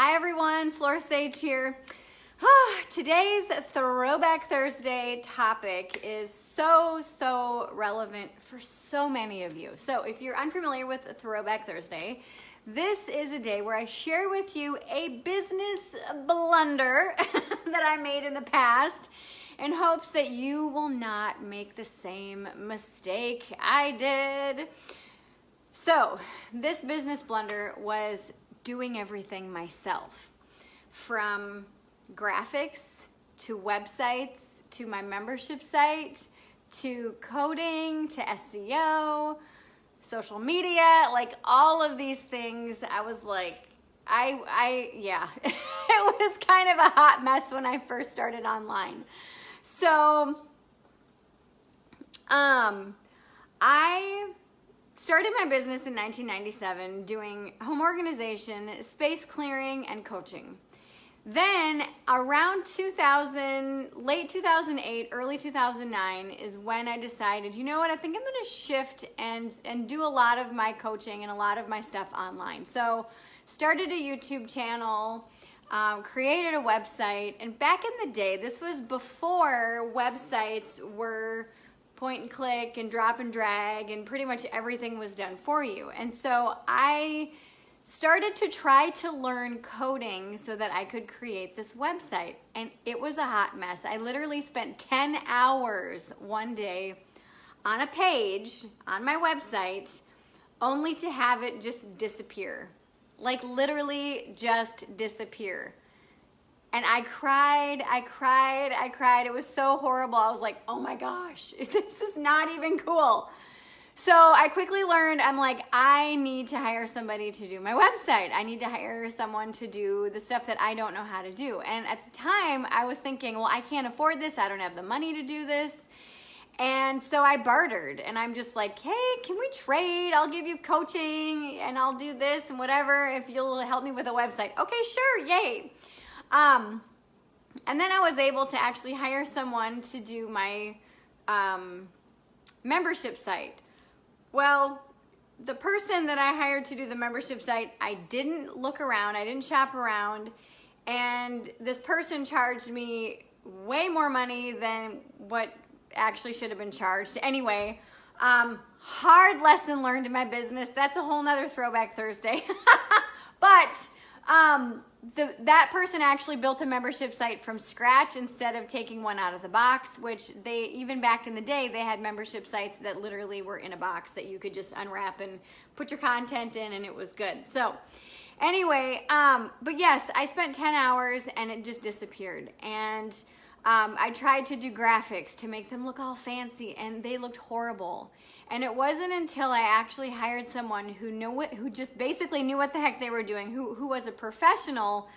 Hi everyone, Flora here. Today's Throwback Thursday topic is so relevant for so many of you. So if you're unfamiliar with Throwback Thursday, this is a day where I share with you a business blunder that I made in the past in hopes that you will not make the same mistake I did. So this business blunder was doing everything myself, from graphics to websites to my membership site to coding to SEO, social media, like all of these things. I was like, yeah, it was kind of a hot mess when I first started online. So I started my business in 1997 doing home organization, space clearing, and coaching. Then around 2000, late 2008, early 2009 is when I decided, you know what, I think I'm gonna shift and do a lot of my coaching and a lot of my stuff online. So started a YouTube channel, created a website, and back in the day, this was before websites were point and click and drop and drag, and pretty much everything was done for you. And so I started to try to learn coding so that I could create this website, and it was a hot mess. I literally spent 10 hours one day on a page on my website only to have it just disappear. Like literally just disappear. And I cried. It was so horrible. I was like, oh my gosh, this is not even cool. So I quickly learned, I'm like, I need to hire somebody to do my website. I need to hire someone to do the stuff that I don't know how to do. And at the time I was thinking, well, I can't afford this. I don't have the money to do this. And so I bartered, and I'm just like, hey, can we trade? I'll give you coaching and I'll do this and whatever if you'll help me with a website. Okay, sure, yay. And then I was able to actually hire someone to do my membership site. Well, the person that I hired to do the membership site, I didn't look around, I didn't shop around, and this person charged me way more money than what actually should have been charged. Anyway, hard lesson learned in my business. That's a whole nother Throwback Thursday. But that person actually built a membership site from scratch instead of taking one out of the box, which they, even back in the day, they had membership sites that literally were in a box that you could just unwrap and put your content in, and it was good. So anyway, but yes, I spent 10 hours and it just disappeared. And I tried to do graphics to make them look all fancy, and they looked horrible. And it wasn't until I actually hired someone who just basically knew what the heck they were doing, who was a professional,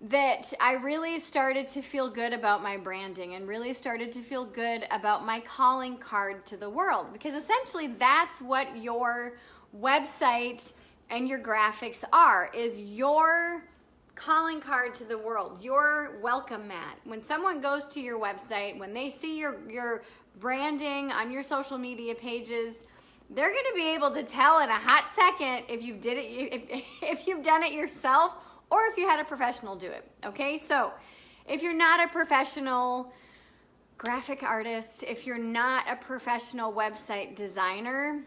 that I really started to feel good about my branding and really started to feel good about my calling card to the world. Because essentially that's what your website and your graphics are, is your calling card to the world, your welcome mat. When someone goes to your website, when they see your branding on your social media pages, they're going to be able to tell in a hot second if you've done it yourself or if you had a professional do it. Okay, so if you're not a professional graphic artist, if you're not a professional website designer,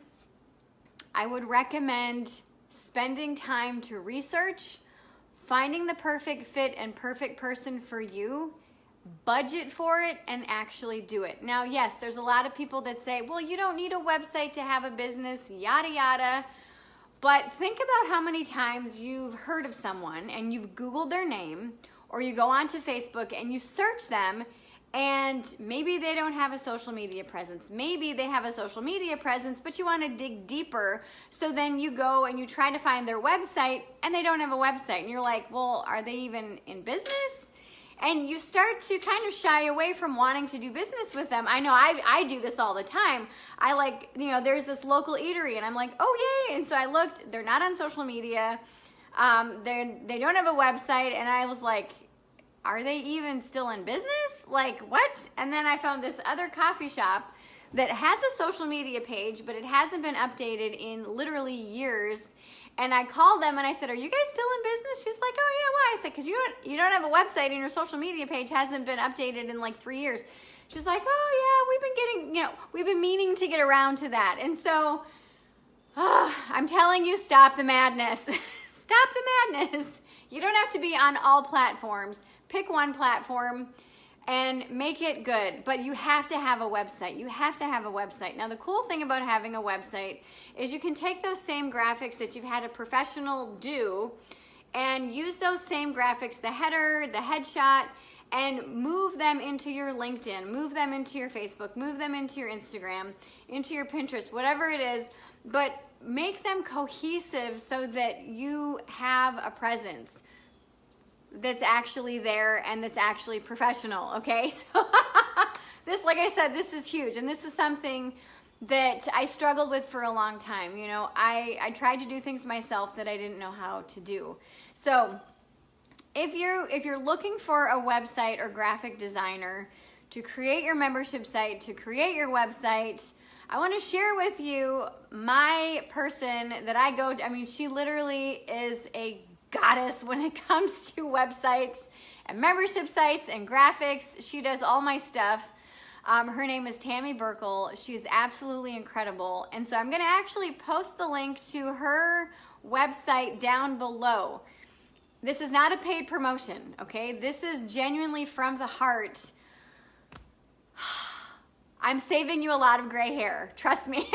I would recommend spending time to research, finding the perfect fit and perfect person for you, budget for it, and actually do it. Now, yes, there's a lot of people that say, well, you don't need a website to have a business, yada, yada. But think about how many times you've heard of someone and you've Googled their name, or you go onto Facebook and you search them, and maybe they don't have a social media presence. Maybe they have a social media presence, but you want to dig deeper. So then you go and you try to find their website, and they don't have a website. And you're like, well, are they even in business? And you start to kind of shy away from wanting to do business with them. I know I do this all the time. I like, there's this local eatery, and I'm like, oh yay. And so I looked, they're not on social media. They don't have a website. And I was like, are they even still in business? Like what? And then I found this other coffee shop that has a social media page, but it hasn't been updated in literally years. And I called them and I said, are you guys still in business? She's like, oh yeah, why? I said, because you don't have a website and your social media page hasn't been updated in like 3 years. She's like, oh yeah, we've been meaning to get around to that. And so I'm telling you, stop the madness. Stop the madness. You don't have to be on all platforms. Pick one platform and make it good, but you have to have a website. You have to have a website. Now, the cool thing about having a website is you can take those same graphics that you've had a professional do and use those same graphics, the header, the headshot, and move them into your LinkedIn, move them into your Facebook, move them into your Instagram, into your Pinterest, whatever it is, but make them cohesive so that you have a presence that's actually there and that's actually professional, okay? So this, like I said, this is huge, and this is something that I struggled with for a long time. You know, I tried to do things myself that I didn't know how to do. So if you're looking for a website or graphic designer to create your membership site, to create your website, I want to share with you my person that I go to. I mean, she literally is a goddess when it comes to websites and membership sites and graphics. She does all my stuff. Her name is Tami Burkle. She's absolutely incredible. And so I'm going to actually post the link to her website down below. This is not a paid promotion, okay? This is genuinely from the heart. I'm saving you a lot of gray hair, trust me.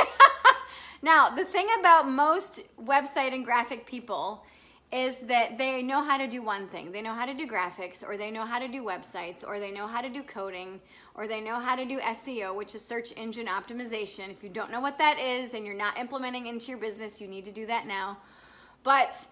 Now, the thing about most website and graphic people is that they know how to do one thing. They know how to do graphics, or they know how to do websites, or they know how to do coding, or they know how to do SEO, which is search engine optimization. If you don't know what that is and you're not implementing into your business, you need to do that now. But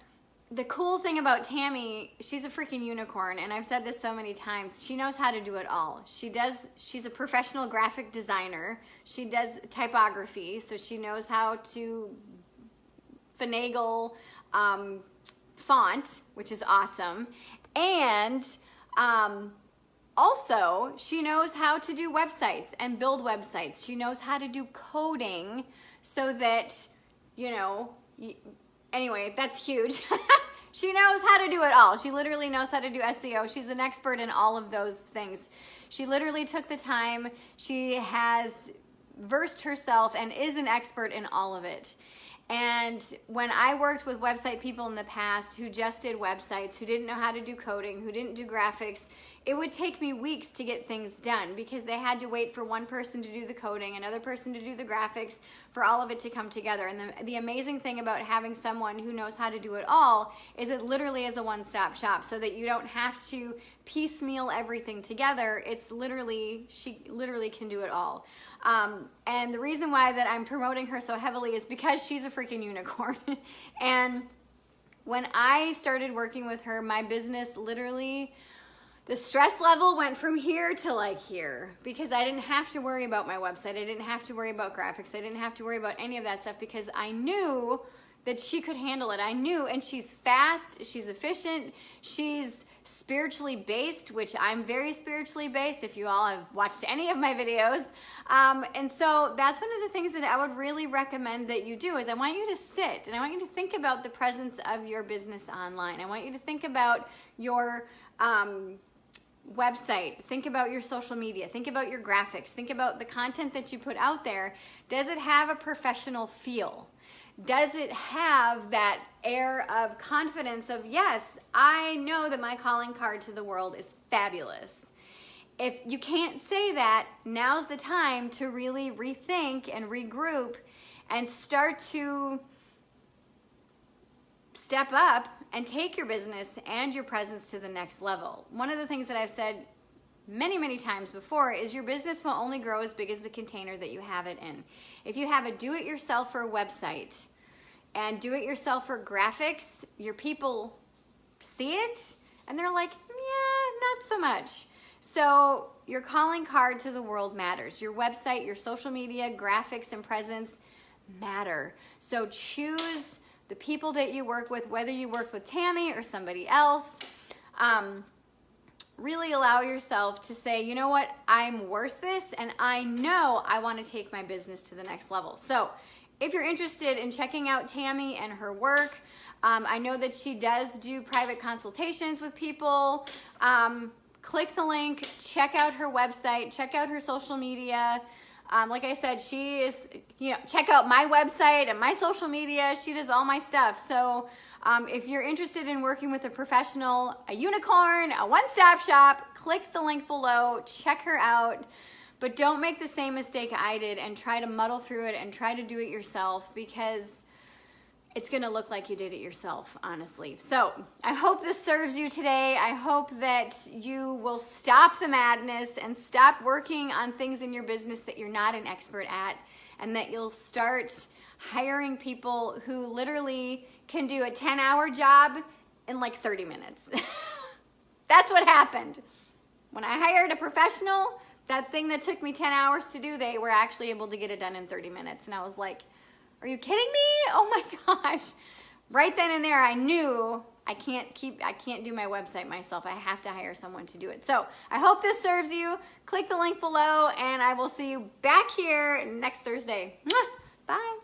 the cool thing about Tami, she's a freaking unicorn, and I've said this so many times, she knows how to do it all. She's a professional graphic designer. She does typography, so she knows how to finagle font, which is awesome. And also, she knows how to do websites and build websites. She knows how to do coding so that, you know, anyway, that's huge. She knows how to do it all. She literally knows how to do SEO. She's an expert in all of those things. She literally took the time. She has versed herself and is an expert in all of it. And when I worked with website people in the past who just did websites, who didn't know how to do coding, who didn't do graphics, it would take me weeks to get things done because they had to wait for one person to do the coding, another person to do the graphics, for all of it to come together. And the amazing thing about having someone who knows how to do it all is it literally is a one-stop shop, so that you don't have to piecemeal everything together. It's literally, she literally can do it all. And the reason why that I'm promoting her so heavily is because she's a freaking unicorn. And when I started working with her, my business literally, the stress level went from here to like here, because I didn't have to worry about my website. I didn't have to worry about graphics. I didn't have to worry about any of that stuff because I knew that she could handle it. I knew, and she's fast, she's efficient, she's spiritually based, which I'm very spiritually based, if you all have watched any of my videos. And so that's one of the things that I would really recommend that you do is I want you to sit and I want you to think about the presence of your business online. I want you to think about your website, think about your social media, think about your graphics, think about the content that you put out there. Does it have a professional feel? Does it have that air of confidence of, yes, I know that my calling card to the world is fabulous? If you can't say that, now's the time to really rethink and regroup and start to step up and take your business and your presence to the next level. One of the things that I've said many, many times before is your business will only grow as big as the container that you have it in. If you have a do-it-yourselfer website and do-it-yourselfer graphics, your people see it and they're like, yeah, not so much. So your calling card to the world matters. Your website, your social media, graphics, and presence matter. So choose the people that you work with, whether you work with Tami or somebody else. Really allow yourself to say, you know what, I'm worth this, and I know I want to take my business to the next level. So if you're interested in checking out Tami and her work, I know that she does do private consultations with people. Click the link, check out her website, check out her social media. Like I said, she is, check out my website and my social media. She does all my stuff. So if you're interested in working with a professional, a unicorn, a one-stop shop, click the link below, check her out. But don't make the same mistake I did and try to muddle through it and try to do it yourself, because it's gonna look like you did it yourself, honestly. So I hope this serves you today. I hope that you will stop the madness and stop working on things in your business that you're not an expert at, and that you'll start hiring people who literally can do a 10-hour job in like 30 minutes. That's what happened. When I hired a professional, that thing that took me 10 hours to do, they were actually able to get it done in 30 minutes. And I was like, are you kidding me? Oh my gosh. Right then and there, I knew I can't do my website myself. I have to hire someone to do it. So I hope this serves you. Click the link below, and I will see you back here next Thursday. Bye.